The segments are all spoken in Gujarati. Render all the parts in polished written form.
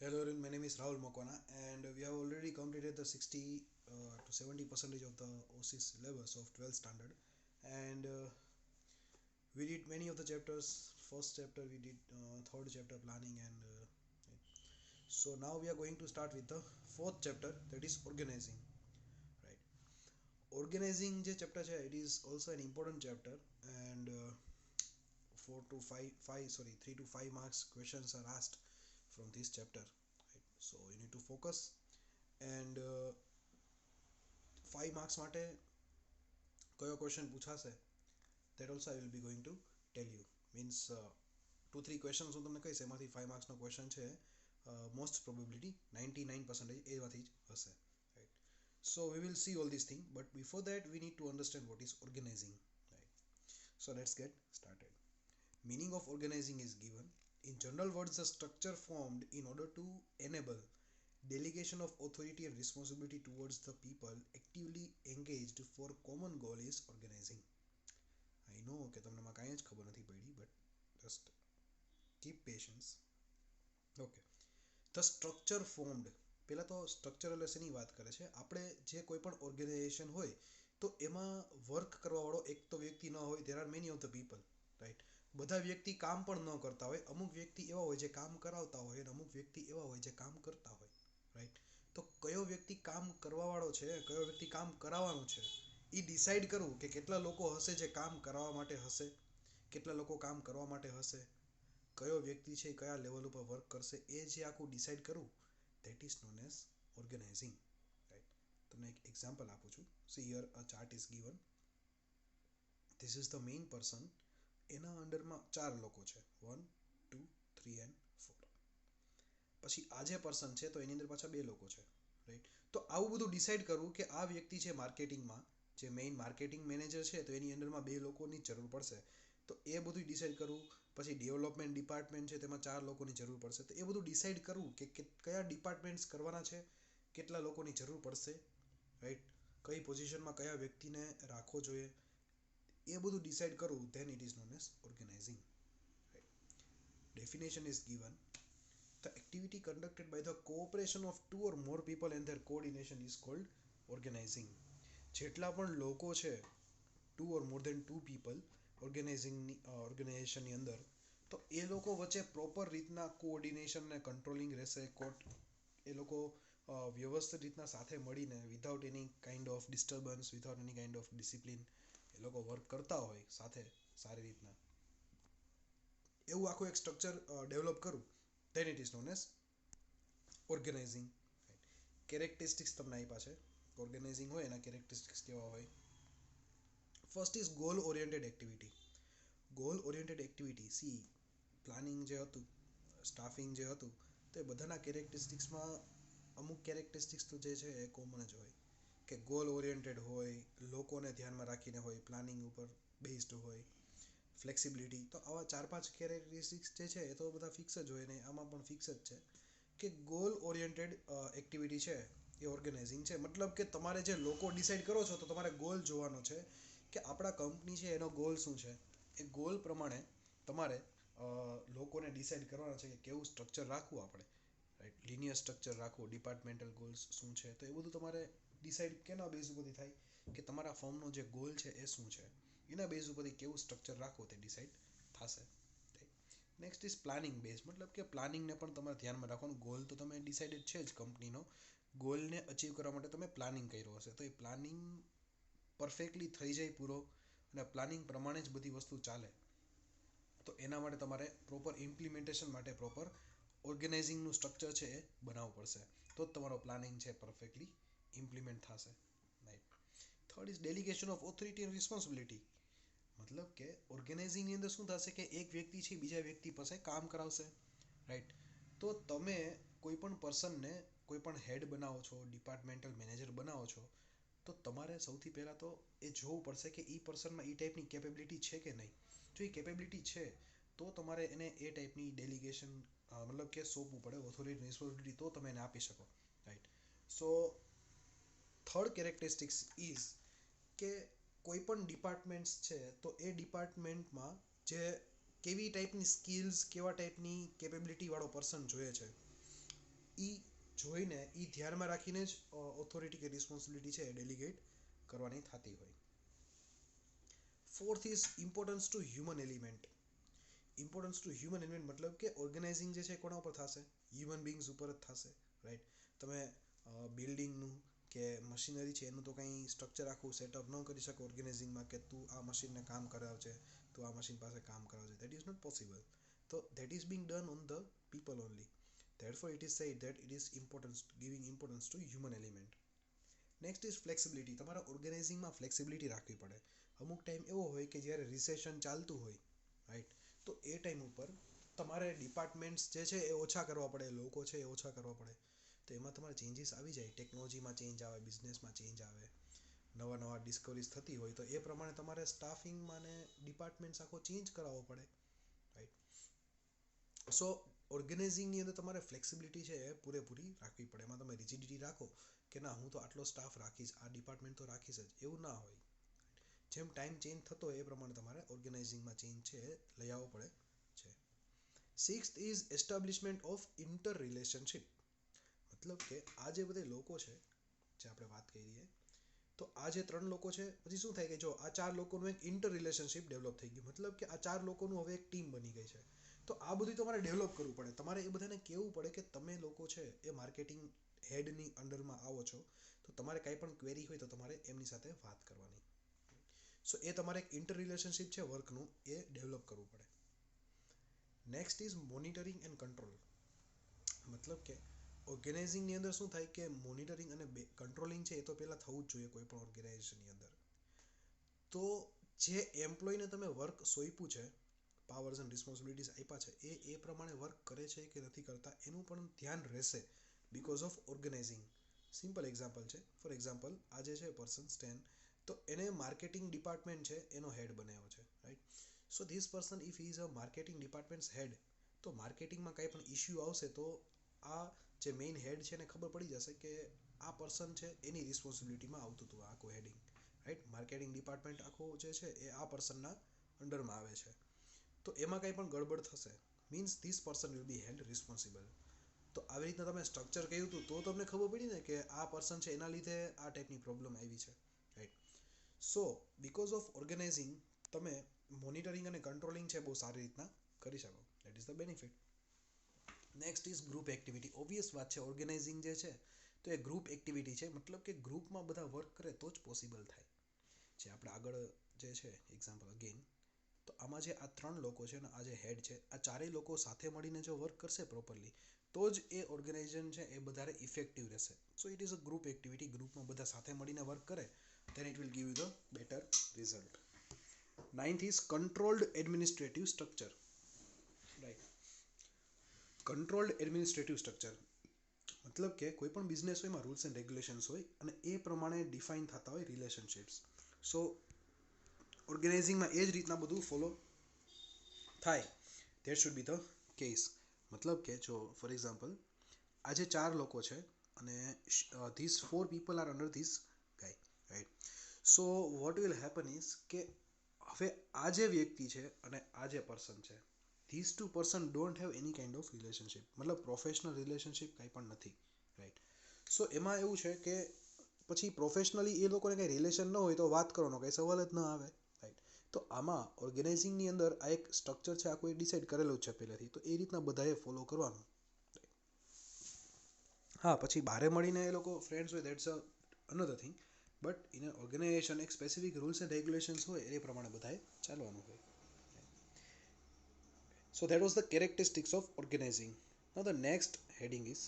Hello, everyone. My name is Rahul Mokwana, and we have already completed the 60 to 70 percentage of the OC syllabus of 12th standard, and we did many of the chapters. First chapter we did, third chapter planning, and so now we are going to start with the fourth chapter, that is organizing. Right, organizing je chapter છે, it is also an important chapter, and 3 to 5 marks questions are asked from this chapter. Right, so you need to focus and 5 marks માટે કયો question પૂછાશે that also I will be going to tell you. Means 2-3 questions હું તમને કહીશ, એમાંથી 5 માર્ક્સનો ક્વેશ્ચન છે, મોસ્ટ પ્રોબેબિલિટી 99% એમાંથી જ હશે. Right, so we will see all these things, but before that we need to understand what is organizing. Right, so let's get started. Meaning of organizing is given. In general words, the structure formed in order to enable delegation of authority and responsibility towards the people actively engaged for common goal is organizing. I know કે તમને માં કાંઈ જ ખબર નથી પડી, but just keep patience. Okay, the structure formed. પહેલા તો સ્ટ્રક્ચર એટલે શેની વાત કરે છે? આપણે જે કોઈ પણ ઓર્ગેનાઇઝેશન હોય તો એમાં વર્ક કરવાવાળો એક તો વ્યક્તિ ન હોય. there are many of the people, right? બધા વ્યક્તિ કામ પણ ન કરતા હોય. અમુક વ્યક્તિ એવા હોય જે કામ કરાવતા હોય અને અમુક વ્યક્તિ એવા હોય જે કામ કરતા હોય. રાઈટ, તો કયો વ્યક્તિ કામ કરવાવાળો છે, કયો વ્યક્તિ કામ કરાવવાનો છે, એ ડિસાઈડ કરવું કે કેટલા લોકો હશે જે કામ કરાવવા માટે હશે, કેટલા લોકો કામ કરવા માટે હશે, કયો વ્યક્તિ છે કયા લેવલ ઉપર વર્ક કરશે, એ જે આખું ડિસાઈડ કરવું, that is known as organizing. Right, તમને એક એક્ઝામ્પલ આપું છું. C here a chart is given. This is the main person. એના અંડરમાં 4 લોકો છે, 1 2 3 એન્ડ 4. પછી આ જે પર્સન છે તો એની અંદર પાછા 2 લોકો છે. રાઈટ, તો આવું બધું ડિસાઈડ કરવું કે આ વ્યક્તિ છે માર્કેટિંગમાં, જે મેઇન માર્કેટિંગ મેનેજર છે, તો એની અંડરમાં 2 લોકોની જરૂર પડશે. તો એ બધું ડિસાઈડ કરવું. પછી ડેવલપમેન્ટ ડિપાર્ટમેન્ટ છે, તેમાં 4 લોકોની જરૂર પડશે. તો એ બધું ડિસાઈડ કરવું કે કયા ડિપાર્ટમેન્ટ્સ કરવાના છે, કેટલા લોકોની જરૂર પડશે. રાઈટ, કઈ પોઝિશનમાં કયા વ્યક્તિને રાખવો જોઈએ, એ બધું ડિસાઈડ કરવું, then it is known as organizing. Right. Definition is given. The activity conducted by the cooperation of two or more people and their coordination is called organizing. જેટલા પણ લોકો છે, 2 or more than 2 people ઓર્ગેનાઇઝેશનની અંદર, તો એ લોકો વચ્ચે પ્રોપર રીતના કોઓર્ડિનેશન ને કંટ્રોલિંગ રહેશે. એ લોકો વ્યવસ્થિત રીતના સાથે મળીને without any kind of disturbance, without any kind of discipline એ લોકો વર્ક કરતા હોય સાથે સારી રીતના, એવું આખું એક સ્ટ્રક્ચર ડેવલપ કરું, then it is known as organizing. Characteristics તમને આપ્યા છે. ઓર્ગેનાઇઝિંગ હોય એના કેરેક્ટરિસ્ટિક્સ કેવા હોય? First is goal oriented activity. Goal oriented activity, C planning જે હતું, સ્ટાફિંગ જે હતું, તો એ બધાના કેરેક્ટરિસ્ટિક્સમાં અમુક કેરેક્ટરિસ્ટિક્સ તો જે છે એ કોમન જ હોય, કે ગોલ ઓરિએન્ટેડ હોય, લોકોને ધ્યાનમાં રાખીને હોય, પ્લાનિંગ ઉપર બેઝડ હોય, ફ્લેક્સિબિલિટી. તો આવા 4-5 કેરેક્ટરિસ્ટિક્સ જે છે એ તો બધા ફિક્સ જ હોય ને આમાં પણ ફિક્સ જ છે કે ગોલ ઓરિએન્ટેડ એક્ટિવિટી છે એ ઓર્ગેનાઇઝિંગ છે. મતલબ કે તમારે જે લોકો ડિસાઈડ કરો છો તો તમારે ગોલ જોવાનો છે કે આપણા કંપની છે એનો ગોલ શું છે. એ ગોલ પ્રમાણે તમારે લોકોને ડિસાઈડ કરવાના છે કે કેવું સ્ટ્રક્ચર રાખવું આપણે. રાઈટ, લિનિયર સ્ટ્રક્ચર રાખવું, ડિપાર્ટમેન્ટલ ગોલ્સ શું છે, તો એ બધું તમારે ડિસાઈડ કેના બેઝ ઉપરથી થાય કે તમારા ફર્મનો જે ગોલ છે એ શું છે, એના બેઝ ઉપરથી કેવું સ્ટ્રક્ચર રાખવું તે ડિસાઈડ થશે. Next is planning base. મતલબ કે પ્લાનિંગને પણ તમારે ધ્યાનમાં રાખવાનું. ગોલ તો તમે ડિસાઇડેડ છે જ કંપનીનો, ગોલને અચીવ કરવા માટે તમે પ્લાનિંગ કર્યો હશે, તો એ પ્લાનિંગ પરફેક્ટલી થઈ જાય પૂરો અને પ્લાનિંગ પ્રમાણે જ બધી વસ્તુ ચાલે, તો એના માટે તમારે પ્રોપર ઇમ્પ્લિમેન્ટેશન માટે પ્રોપર ઓર્ગેનાઇઝિંગનું સ્ટ્રક્ચર છે એ બનાવવું પડશે, તો જ તમારો પ્લાનિંગ છે પરફેક્ટલી ઇમ્પ્લિમેન્ટ થશે. Right. Third is delegation of authority and responsibility. મતલબ કે ઓર્ગેનાઇઝિંગની અંદર શું થશે કે એક વ્યક્તિ છે બીજા વ્યક્તિ પાસે કામ કરાવશે. રાઈટ, તો તમે કોઈ પણ પર્સનને કોઈ પણ હેડ બનાવો છો, ડિપાર્ટમેન્ટલ મેનેજર બનાવો છો, તો તમારે સૌથી પહેલાં તો એ જોવું પડશે કે એ પર્સનમાં એ ટાઈપની કેપેબિલિટી છે કે નહીં. જો એ કેપેબિલિટી છે તો તમારે એને એ ટાઈપની ડેલિગેશન મતલબ કે સોંપવું પડે, ઓથોરિટી રિસ્પોન્સિબિલિટી, તો તમે એને આપી શકો. Right, so third characteristics is કે કોઈ પણ ડિપાર્ટમેન્ટ્સ છે તો એ ડિપાર્ટમેન્ટમાં જે કેવી ટાઈપની સ્કિલ્સ, કેવા ટાઈપની કેપેબિલિટી વાળો પર્સન જોઈએ છે, એ જોઈને એ ધ્યાનમાં રાખીને જ ઓથોરિટી કે રિસ્પોન્સિબિલિટી છે એ ડેલિગેટ કરવાની થતી હોય. Fourth is importance two human element. Importance two human element મતલબ કે ઓર્ગેનાઇઝિંગ જે છે કોના ઉપર થશે? હ્યુમન બિંગ્સ ઉપર જ થશે, રાઈટ? તમે બિલ્ડિંગનું કે મશીનરી છે એનું તો કંઈ સ્ટ્રક્ચર આખું સેટઅપ ન કરી શકો ઓર્ગેનાઇઝિંગમાં કે તું આ મશીનને કામ કરાવજે, તું આ મશીન પાસે કામ કરાવજે. That is not possible. તો that is being done on the people only. Therefore, it is said that it is importance giving importance to human element. Next is flexibility. તમારા ઓર્ગેનાઇઝિંગમાં ફ્લેક્સિબિલિટી રાખવી પડે. અમુક ટાઈમ એવો હોય કે જ્યારે રિસેશન ચાલતું હોય, રાઈટ, તો એ ટાઈમ ઉપર તમારે ડિપાર્ટમેન્ટ્સ જે છે એ ઓછા કરવા પડે, લોકો છે એ ઓછા કરવા પડે. તો એમાં તમારે ચેન્જીસ આવી જાય, ટેકનોલોજીમાં ચેન્જ આવે, બિઝનેસમાં ચેન્જ આવે, નવા ડિસ્કવરીઝ થતી હોય, તો એ પ્રમાણે તમારે સ્ટાફિંગમાં ને ડિપાર્ટમેન્ટ્સ આખો ચેન્જ કરાવવો પડે, રાઈટ? સો ઓર્ગેનાઇઝિંગની અંદર તમારે ફ્લેક્સિબિલિટી છે એ પૂરેપૂરી રાખવી પડે. એમાં તમે રિજિડિટી રાખો કે ના હું તો આટલો સ્ટાફ રાખીશ, આ ડિપાર્ટમેન્ટ તો રાખીશ જ, એવું ના હોય. જેમ ટાઈમ ચેન્જ થતો હોય એ પ્રમાણે તમારે ઓર્ગેનાઇઝિંગમાં ચેન્જ છે એ લઈ આવવો પડે છે. Sixth is establishment of inter relationship. મતલબ કે આ જે બધા લોકો છે જે આપણે વાત કરીએ, તો આ જે 3 લોકો છે, પછી શું થાય કે જો આ 4 લોકોનું એક ઇન્ટર રિલેશનશિપ ડેવલપ થઈ ગયું, મતલબ કે આ 4 લોકોનું હવે એક ટીમ બની ગઈ છે. તો આ બધું તમારે ડેવલપ કરવું પડે. તમારે એ બધાને કહેવું પડે કે તમે લોકો છે એ માર્કેટિંગ હેડની અંડરમાં આવો છો, તો તમારે કાંઈ પણ ક્વેરી હોય તો તમારે એમની સાથે વાત કરવાની. સો એ તમારે એક ઇન્ટર રિલેશનશિપ છે વર્કનું એ ડેવલપ કરવું પડે. Next is monitoring and control. મતલબ કે ઓર્ગેનાઇઝિંગની અંદર શું થાય કે મોનિટરિંગ અને કંટ્રોલિંગ છે એ તો પહેલાં થવું જ જોઈએ કોઈ પણ ઓર્ગેનાઇઝેશનની અંદર. તો જે એમ્પ્લોયને તમે વર્ક સોંપ્યું છે, પાવર્સ એન્ડ રિસ્પોન્સિબિલિટીઝ આપ્યા છે, એ પ્રમાણે વર્ક કરે છે કે નથી કરતા એનું પણ ધ્યાન રહેશે because of organising. Simple example છે. ફોર એક્ઝામ્પલ આજે છે પર્સન સ્ટેન, તો એને માર્કેટિંગ ડિપાર્ટમેન્ટ છે એનો હેડ બનાવ્યો છે, right? So this person if he is a marketing departments head, તો માર્કેટિંગમાં કાંઈ પણ ઇશ્યુ આવશે તો આ જે મેઇન હેડ છે એને ખબર પડી જશે કે આ પર્સન છે એની રિસ્પોન્સિબિલિટીમાં આવતું હતું આખું હેડિંગ, રાઈટ? માર્કેટિંગ ડિપાર્ટમેન્ટ આખું જે છે એ આ પર્સનના અંડરમાં આવે છે. તો એમાં કંઈ પણ ગડબડ થશે means this person will be held responsible. તો આવી રીતના તમે સ્ટ્રક્ચર કહ્યું હતું તો તમને ખબર પડી ને કે આ પર્સન છે એના લીધે આ ટાઈપની પ્રોબ્લેમ આવી છે, right? So because of organising તમે મોનિટરિંગ અને કંટ્રોલિંગ છે બહુ સારી રીતના કરી શકો. That is the benefit. Next is group activity. Obvious વાત છે, ઓર્ગેનાઇઝિંગ જે છે તો એ ગ્રુપ એક્ટિવિટી છે, મતલબ કે ગ્રુપમાં બધા વર્ક કરે તો જ પોસિબલ થાય. જે આપણે આગળ જે છે એક્ઝામ્પલ અગેન, તો આમાં જે આ 3 લોકો છે ને આ જે હેડ છે, આ ચારેય લોકો સાથે મળીને જો વર્ક કરશે પ્રોપરલી તો જ એ ઓર્ગેનાઇઝેશન છે એ વધારે ઇફેક્ટિવ રહેશે. So it is a group activity. ગ્રુપમાં બધા સાથે મળીને વર્ક કરે then it will give you the better result. Ninth is controlled administrative structure, right? Controlled administrative structure મતલબ કે કોઈ પણ બિઝનેસ હોય એમાં રૂલ્સ એન્ડ રેગ્યુલેશન્સ હોય અને એ પ્રમાણે ડિફાઇન થતા હોય રિલેશનશિપ્સ. સો ઓર્ગેનાઇઝિંગમાં એ જ રીતના બધું ફોલો થાય. That should be the case. મતલબ કે જો ફોર એક્ઝામ્પલ આજે 4 લોકો છે અને this 4 people are under this guys, right? So what will happen is કે હવે આ જે વ્યક્તિ છે અને આ જે પર્સન છે, this 2 person don't have any kind of relationship, મતલબ પ્રોફેશનલ રિલેશનશિપ કાંઈ પણ નથી, રાઈટ? સો એમાં એવું છે કે પછી પ્રોફેશનલી એ લોકોને કંઈ રિલેશન ન હોય તો વાત કરવાનો કંઈ સવાલ જ ન આવે, રાઈટ? તો આમાં ઓર્ગેનાઇઝિંગની અંદર આ એક સ્ટ્રક્ચર છે, આ કોઈ ડિસાઇડ કરેલું જ છે પહેલેથી, તો એ રીતના બધાએ ફોલો કરવાનું. હા, પછી બારે મળીને એ લોકો ફ્રેન્ડ્સ હોય that's a another thing, but in a organisation એક સ્પેસિફિક રૂલ્સ એન્ડ રેગ્યુલેશન્સ હોય એ પ્રમાણે બધાએ ચાલવાનું હોય. So that was the characteristics of organizing. Now the next heading is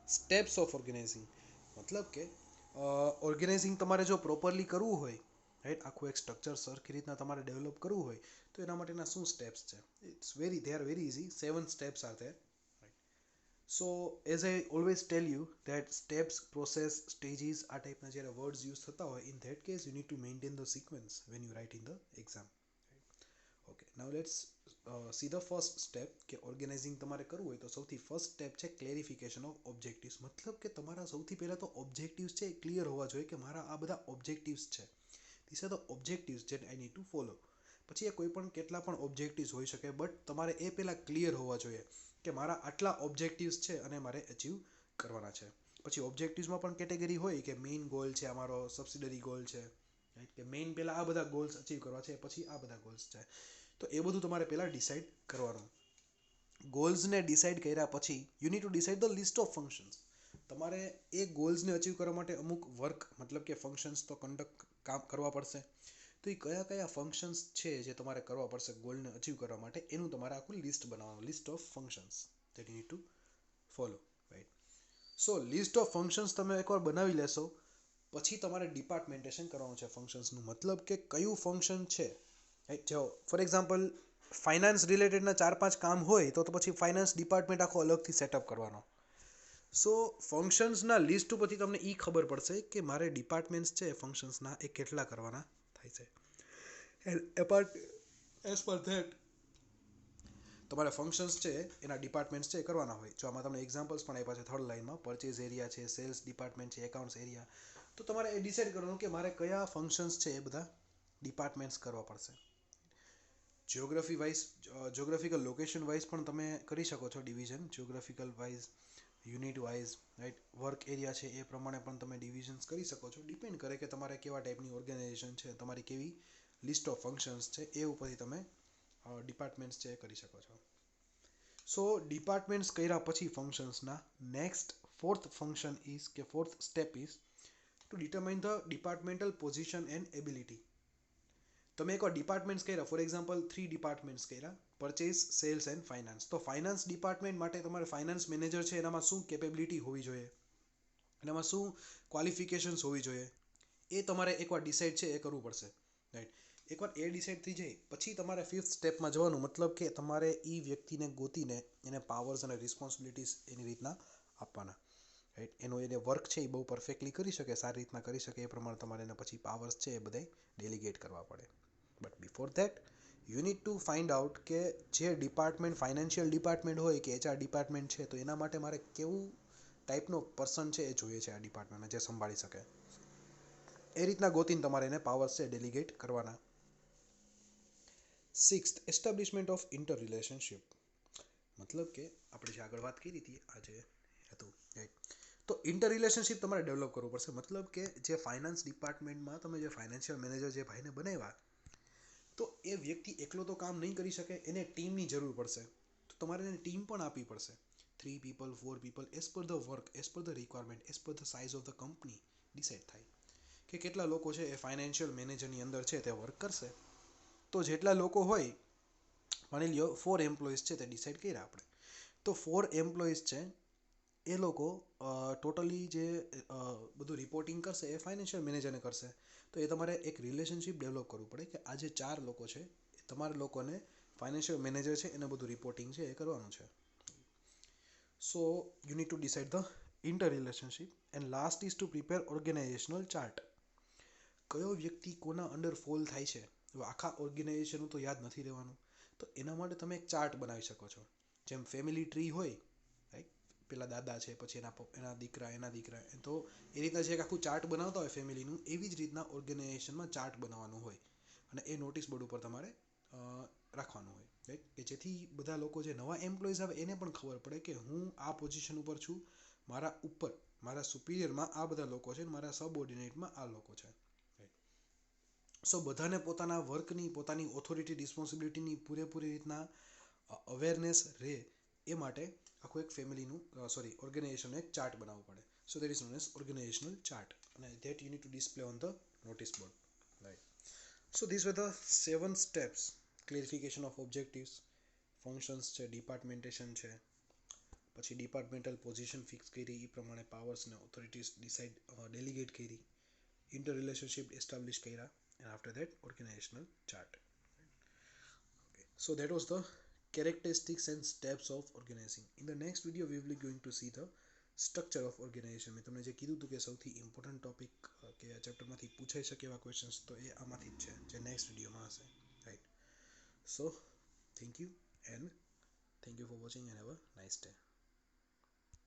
steps of organizing. મતલબ કે ઓર્ગેનાઇઝિંગ તમારે જો પ્રોપરલી કરવું હોય, રાઈટ, આખું એક સ્ટ્રક્ચર સરખી રીતના તમારે ડેવલપ કરવું હોય તો એના માટેના શું સ્ટેપ્સ છે? they are very easy. 7 steps are there, right? So as I always tell you that steps, process, stages આ ટાઈપના જ્યારે વર્ડ્સ યુઝ થતા હોય, in that case you need to maintain the sequence when you write in the exam, right? Okay, now let's see the first step કે ઓર્ગેનાઇઝિંગ તમારે કરવું હોય તો સૌથી ફર્સ્ટ સ્ટેપ છે ક્લેરિફિકેશન ઓફ ઓબ્જેક્ટિવ્સ. મતલબ કે તમારા સૌથી પહેલાં તો ઓબ્જેક્ટિવ્સ છે એ ક્લિયર હોવા જોઈએ કે મારા આ બધા ઓબ્જેક્ટિવ્સ છે. This are the objectives that I need to follow. પછી એ કોઈ પણ કેટલા પણ ઓબ્જેક્ટિવ્સ હોઈ શકે, બટ તમારે એ પહેલાં ક્લિયર હોવા જોઈએ કે મારા આટલા ઓબ્જેક્ટિવ્સ છે અને મારે અચીવ કરવાના છે. પછી ઓબ્જેક્ટિવ્સમાં પણ કેટેગરી હોય કે મેઇન ગોલ છે અમારો, સબસિડરી ગોલ છે, રાઈટ, કે મેઇન પહેલાં આ બધા ગોલ્સ અચીવ કરવા છે, પછી આ બધા ગોલ્સ છે. તો એ બધું તમારે પહેલાં ડિસાઇડ કરવાનું. ગોલ્સને ડિસાઇડ કર્યા પછી you need two decide the list of functions. તમારે એ ગોલ્સને અચીવ કરવા માટે અમુક વર્ક મતલબ કે ફંક્શન્સ તો કામ કરવા પડશે. તો એ કયા કયા ફંક્શન્સ છે જે તમારે કરવા પડશે ગોલને અચીવ કરવા માટે, એનું તમારે આખું લિસ્ટ બનાવવાનું, list of functions that you need two follow, right. So list of functions તમે એકવાર બનાવી લેશો પછી તમારે ડિપાર્ટમેન્ટેશન કરવાનું છે ફંક્શન્સનું. મતલબ કે કયું ફંક્શન છે, રાઈટ. જો ફોર એક્ઝામ્પલ ફાઇનાન્સ રિલેટેડના 4-5 કામ હોય તો પછી ફાઇનાન્સ ડિપાર્ટમેન્ટ આખો અલગથી સેટઅપ કરવાનો. સો ફંક્શન્સના લિસ્ટ ઉપરથી તમને એ ખબર પડશે કે મારે ડિપાર્ટમેન્ટ્સ છે ફંક્શન્સના એ કેટલા કરવાના થાય છે. એન્ડ એઝ પર ધેટ તમારે ફંક્શન્સ છે એના ડિપાર્ટમેન્ટ્સ છે કરવાના હોય. જો આમાં તમને એક્ઝામ્પલ્સ પણ આપ્યા છે થર્ડ લાઇનમાં, પરચેઝ એરિયા છે, સેલ્સ ડિપાર્ટમેન્ટ છે, એકાઉન્ટ્સ એરિયા. તો તમારે એ ડિસાઇડ કરવાનું કે મારે કયા ફંક્શન્સ છે એ બધા ડિપાર્ટમેન્ટ્સ કરવા પડશે. જ્યોગ્રાફિકલ લોકેશન વાઇઝ પણ તમે કરી શકો છો division, geographical wise, unit wise, right. Work area છે એ પ્રમાણે પણ તમે ડિવિઝન્સ કરી શકો છો. ડિપેન્ડ કરે કે તમારે કેવા ટાઈપની ઓર્ગેનાઇઝેશન છે, તમારી કેવી લિસ્ટ ઓફ ફંક્શન્સ છે, એ ઉપરથી તમે ડિપાર્ટમેન્ટ્સ છે એ કરી શકો છો. સો ડિપાર્ટમેન્ટ્સ કર્યા પછી ફંક્શન્સના next fourth step is to determine the departmental position and ability. તમે એકવાર ડિપાર્ટમેન્ટ્સ કર્યા, ફોર એક્ઝામ્પલ 3 ડિપાર્ટમેન્ટ્સ કર્યા, પરચેસ, સેલ્સ એન્ડ ફાઇનાન્સ. તો ફાઇનાન્સ ડિપાર્ટમેન્ટ માટે તમારે ફાઇનાન્સ મેનેજર છે એનામાં શું કેપેબિલિટી હોવી જોઈએ, એનામાં શું ક્વોલિફિકેશન્સ હોવી જોઈએ, એ તમારે એકવાર ડિસાઇડ છે એ કરવું પડશે, રાઈટ. એકવાર એ ડિસાઇડ થઈ જાય પછી તમારે 5th સ્ટેપમાં જવાનું. મતલબ કે તમારે એ વ્યક્તિને ગોતીને એને પાવર્સ અને રિસ્પોન્સિબિલિટીઝ એની રીતના આપવાના, રાઈટ. એનો એને વર્ક છે એ બહુ પરફેક્ટલી કરી શકે, સારી રીતના કરી શકે, એ પ્રમાણે તમારે એને પછી પાવર્સ છે એ બધાય ડેલિગેટ કરવા પડે. But before that you need to find out કે જે ડિપાર્ટમેન્ટ, ફાઇનાન્શિયલ ડિપાર્ટમેન્ટ હોય કે HR ડિપાર્ટમેન્ટ છે, તો એના માટે મારે કેવું ટાઈપનો પર્સન છે એ જોઈએ છે આ ડિપાર્ટમેન્ટમાં જે સંભાળી શકે. એ રીતના ગોતીને તમારે એને પાવર્સ છે ડેલિગેટ કરવાના. 6th establishment of inter relationship. મતલબ કે આપણે જે આગળ વાત કરી હતી આજે હતું, રાઈટ. તો ઇન્ટર રિલેશનશિપ તમારે ડેવલપ કરવું પડશે. મતલબ કે જે ફાઇનાન્સ ડિપાર્ટમેન્ટમાં તમે જે ફાઇનાન્શિયલ મેનેજર જે ભાઈને બનાવ્યા, તો એ વ્યક્તિ એકલો તો કામ નહીં કરી શકે, એને ટીમની જરૂર પડશે. તો તમારે એને ટીમ પણ આપવી પડશે. 3 people, 4 people, as per the work, as per the requirement, as per the size of the company decide થાય કે કેટલા લોકો છે એ ફાઇનાન્શિયલ મેનેજરની અંદર છે તે વર્ક કરશે. તો જેટલા લોકો હોય, માની લ્યો 4 એમ્પ્લોઈઝ છે તે ડિસાઇડ કર્યા આપણે, તો 4 એમ્પ્લોઈઝ છે એ લોકો ટોટલી જે બધું રિપોર્ટિંગ કરશે એ ફાઇનાન્શિયલ મેનેજરને કરશે. તો એ તમારે એક રિલેશનશિપ ડેવલપ કરવું પડે કે આ જે 4 લોકો છે એ તમારા લોકોને ફાઇનાન્શિયલ મેનેજર છે એને બધું રિપોર્ટિંગ છે એ કરવાનું છે. So you need two decide the inter relationship. And last is to prepare organisational chart. કયો વ્યક્તિ કોના અંડર ફોલ થાય છે, આખા ઓર્ગેનાઇઝેશનનું તો યાદ નથી રહેવાનું. તો એના માટે તમે એક ચાર્ટ બનાવી શકો છો. જેમ ફેમિલી ટ્રી હોય, રાઈટ, પેલા દાદા છે, પછી એના દીકરા, તો એ રીતના જે આખું ચાર્ટ બનાવતા હોય ફેમિલીનું, એવી જ રીતના ઓર્ગેનાઇઝેશનમાં ચાર્ટ બનાવવાનું હોય અને એ નોટિસ બોર્ડ ઉપર તમારે રાખવાનું હોય, રાઈટ. કે જેથી બધા લોકો જે નવા એમ્પ્લોઈઝ આવે એને પણ ખબર પડે કે હું આ પોઝિશન ઉપર છું, મારા ઉપર, મારા સુપિરિયરમાં આ બધા લોકો છે, મારા સબઓર્ડિનેટમાં આ લોકો છે, રાઈટ. સો બધાને પોતાના વર્કની, પોતાની ઓથોરિટી, રિસ્પોન્સિબિલિટીની પૂરેપૂરી રીતના અવેરનેસ રહે એ માટે આખું એક ફેમિલીનું ઓર્ગેનાઇઝેશનનું એક ચાર્ટ બનાવવું પડે. So that is known as organisational chart, અને that you need to display on the notice board, right. So this were the 7 steps. Clarification of objectives, functions છે, ડિપાર્ટમેન્ટેશન છે, પછી ડિપાર્ટમેન્ટલ પોઝિશન ફિક્સ કરી, એ પ્રમાણે પાવર્સ ને ઓથોરિટીઝ ડેલિગેટ કરી, ઇન્ટર રિલેશનશિપ એસ્ટાબ્લિશ કર્યા, and after that organizational chart. Okay. So that was the characteristics and steps of organizing. In the next video we will be going to see the structure of organization. મેં તમને જે કીધું હતું કે સૌથી ઇમ્પોર્ટન્ટ ટોપિક કે આ ચેપ્ટરમાંથી પૂછાઈ શકે એવા ક્વેશ્ચન્સ, તો એ આમાંથી જ છે જે નેક્સ્ટ વિડીયોમાં હશે, right. So thank you for watching and have a nice day.